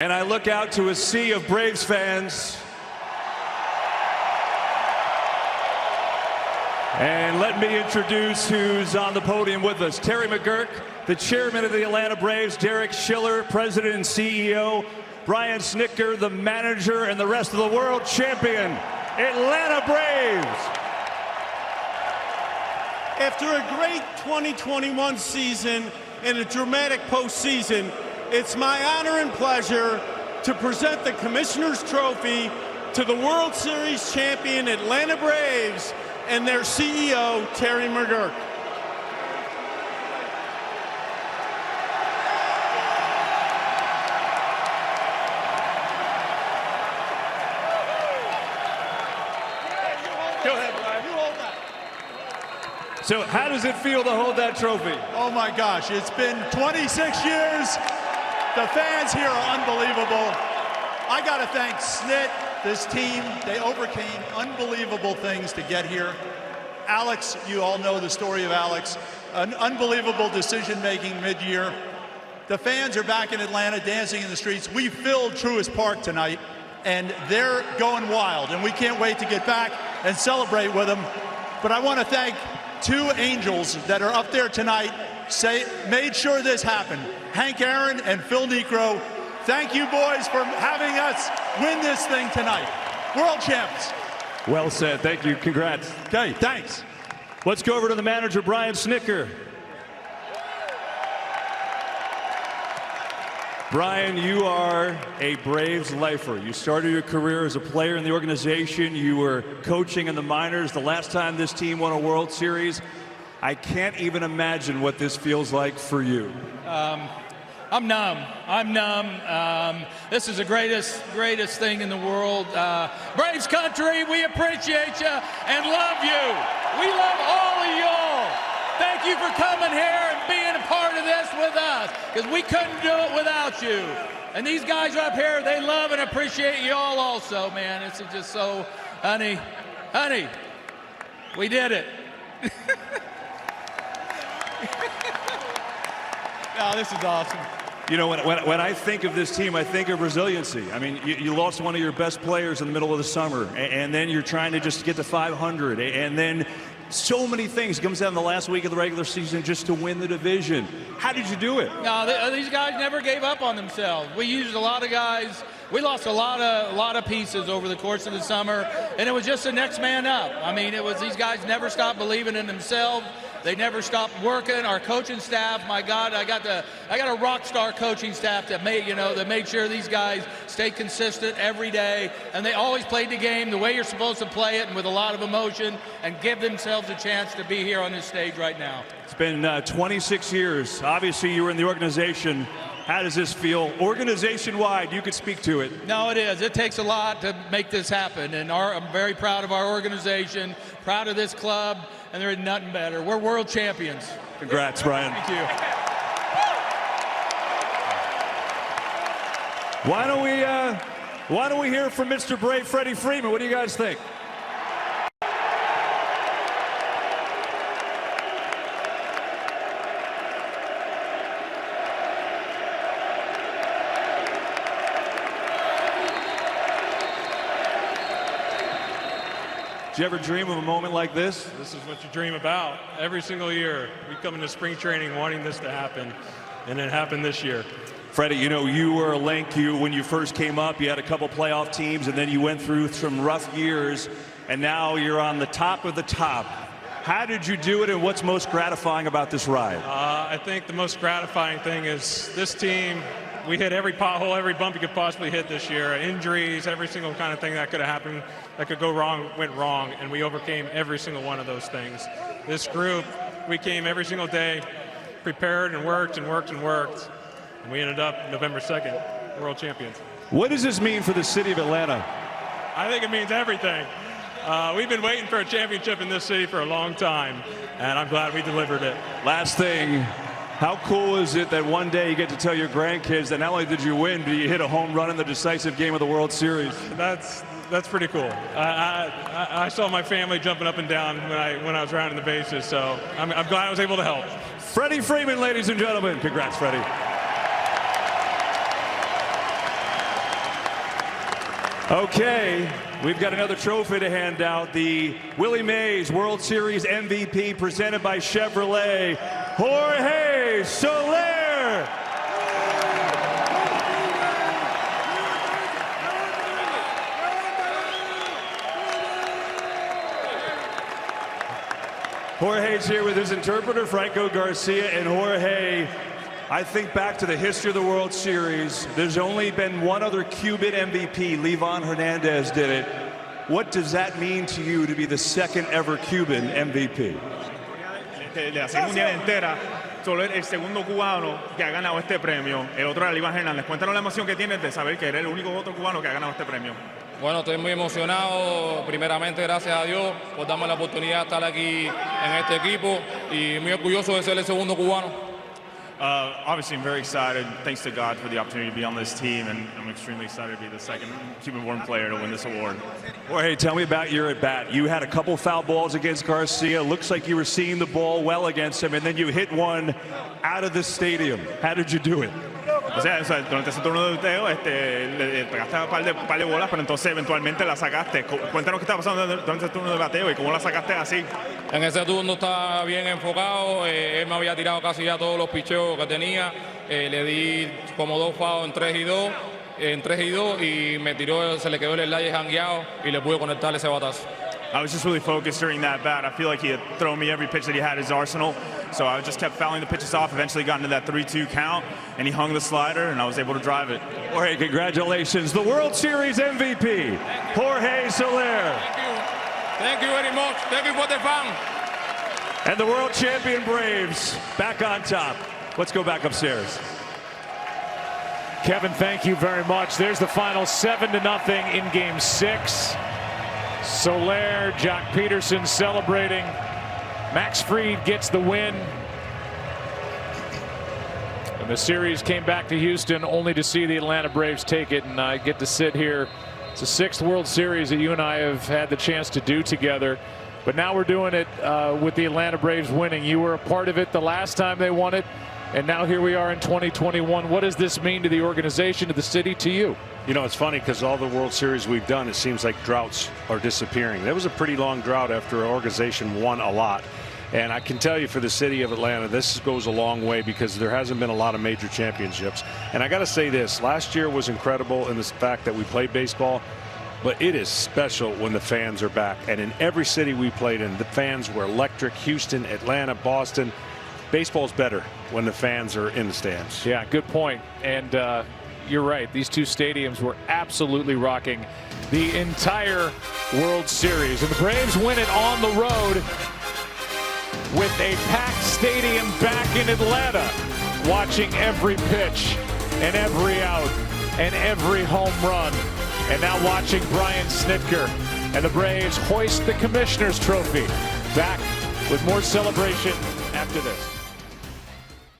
And I look out to a sea of Braves fans. And let me introduce who's on the podium with us. Terry McGuirk, the chairman of the Atlanta Braves. Derek Schiller, president and CEO. Brian Snitker, the manager, and the rest of the world champion Atlanta Braves. After a great 2021 season and a dramatic postseason, it's my honor and pleasure to present the Commissioner's Trophy to the World Series champion Atlanta Braves and their CEO, Terry McGuirk. Go ahead, Brian. You hold that. So how does it feel to hold that trophy? Oh my gosh, it's been 26 years. The fans here are unbelievable. I got to thank Snit, this team. They overcame unbelievable things to get here. Alex, you all know the story of Alex. An unbelievable decision-making mid-year. The fans are back in Atlanta dancing in the streets. We filled Truist Park tonight, and they're going wild, and we can't wait to get back and celebrate with them. But I want to thank two angels that are up there tonight, made sure this happened. Hank Aaron and Phil Niekro. Thank you, boys, for having us win this thing tonight. World champs. Well said. Thank you. Congrats. Okay, thanks. Let's go over to the manager, Brian Snitker. Brian, you are a Braves lifer. You started your career as a player in the organization. You were coaching in the minors the last time this team won a World Series. I can't even imagine what this feels like for you. I'm numb. I'm numb. This is the greatest thing in the world. Braves country, we appreciate you and love you. We love all of y'all. Thank you for coming here and being a part of this with us, because we couldn't do it without you. And these guys up here, they love and appreciate y'all also, man. This is just so, honey, we did it. Oh, this is awesome. You know, when I think of this team, I think of resiliency. I mean, you lost one of your best players in the middle of the summer, and then you're trying to just get to 500, and then so many things. It comes down to the last week of the regular season just to win the division. How did you do it? No, these guys never gave up on themselves. We used a lot of guys. We lost a lot of pieces over the course of the summer, and it was just the next man up. I mean, it was these guys never stopped believing in themselves. They never stopped working. Our coaching staff, my God, I got a rock star coaching staff that made sure these guys stay consistent every day, and they always played the game the way you're supposed to play it, and with a lot of emotion, and give themselves a chance to be here on this stage right now. It's been 26 years. Obviously, you were in the organization. How does this feel organization-wide? You could speak to it. No, it is. It takes a lot to make this happen, and I'm very proud of our organization, proud of this club, and there is nothing better. We're world champions. Congrats, Brian. Thank you. Why don't we hear from Mr. Brave, Freddie Freeman? What do you guys think? Did you ever dream of a moment like this? This is what you dream about. Every single year, we come into spring training wanting this to happen, and it happened this year. Freddie, you know, you were a Link. When you first came up, you had a couple playoff teams, and then you went through some rough years, and now you're on the top of the top. How did you do it, and what's most gratifying about this ride? I think the most gratifying thing is this team, we hit every pothole, every bump you could possibly hit this year. Injuries, every single kind of thing that could have happened, that could go wrong, went wrong, and we overcame every single one of those things. This group, we came every single day, prepared and worked and worked and worked, and we ended up November 2nd, world champions. What does this mean for the city of Atlanta? I think it means everything. We've been waiting for a championship in this city for a long time, and I'm glad we delivered it. Last thing, how cool is it that one day you get to tell your grandkids that not only did you win, but you hit a home run in the decisive game of the World Series? That's pretty cool. I saw my family jumping up and down when I was rounding the bases, so I'm glad I was able to help. Freddie Freeman, ladies and gentlemen. Congrats, Freddie. Okay, we've got another trophy to hand out. The Willie Mays World Series MVP presented by Chevrolet, Jorge Soler. Jorge's here with his interpreter, Franco Garcia. And Jorge, I think back to the history of the World Series. There's only been one other Cuban MVP. Livan Hernandez did it. What does that mean to you to be the second ever Cuban MVP? De la Serie Mundial entera, solo el segundo cubano que ha ganado este premio. El otro era Livan Hernández. Cuéntanos la emoción que tienes de saber que eres el único otro cubano que ha ganado este premio. Bueno, estoy muy emocionado, primeramente gracias a Dios por darme la oportunidad de estar aquí en este equipo y muy orgulloso de ser el segundo cubano. Obviously, I'm very excited. Thanks to God for the opportunity to be on this team, and I'm extremely excited to be the second Cuban-born player to win this award. Jorge, tell me about your at-bat. You had a couple foul balls against Garcia. Looks like you were seeing the ball well against him, and then you hit one out of the stadium. How did you do it? O sea, durante ese turno de bateo, le pegaste un par de bolas, pero entonces eventualmente la sacaste. Cuéntanos qué estaba pasando durante ese turno de bateo y cómo la sacaste así. En ese turno estaba bien enfocado, él me había tirado casi ya todos los picheos que tenía, le di como 2 fouls en 3 y 2 y me tiró, se le quedó el slider jangueado y le pude conectar ese batazo. I was just really focused during that bat. I feel like he had thrown me every pitch that he had in his arsenal. So I just kept fouling the pitches off, eventually got into that 3-2 count, and he hung the slider, and I was able to drive it. Jorge, congratulations. The World Series MVP, Jorge Soler. Thank you. Thank you very much. Thank you for the fun. And the world champion Braves back on top. Let's go back upstairs. Kevin, thank you very much. There's the final 7-0 in Game 6. Soler, Jock Peterson celebrating. Max Fried gets the win. And the series came back to Houston only to see the Atlanta Braves take it, and I get to sit here. It's the 6th World Series that you and I have had the chance to do together. But now we're doing it with the Atlanta Braves winning. You were a part of it the last time they won it, and now here we are in 2021. What does this mean to the organization, to the city, to you? You know, it's funny because all the World Series we've done, it seems like droughts are disappearing. There was a pretty long drought after our organization won a lot. And I can tell you, for the city of Atlanta, this goes a long way because there hasn't been a lot of major championships. And I got to say this, last year was incredible in the fact that we played baseball, but it is special when the fans are back. And in every city we played in, the fans were electric. Houston, Atlanta, Boston. Baseball's better when the fans are in the stands. Yeah, good point. And you're right. These two stadiums were absolutely rocking the entire World Series. And the Braves win it on the road with a packed stadium back in Atlanta, watching every pitch and every out and every home run. And now watching Brian Snitker and the Braves hoist the Commissioner's Trophy. Back with more celebration after this.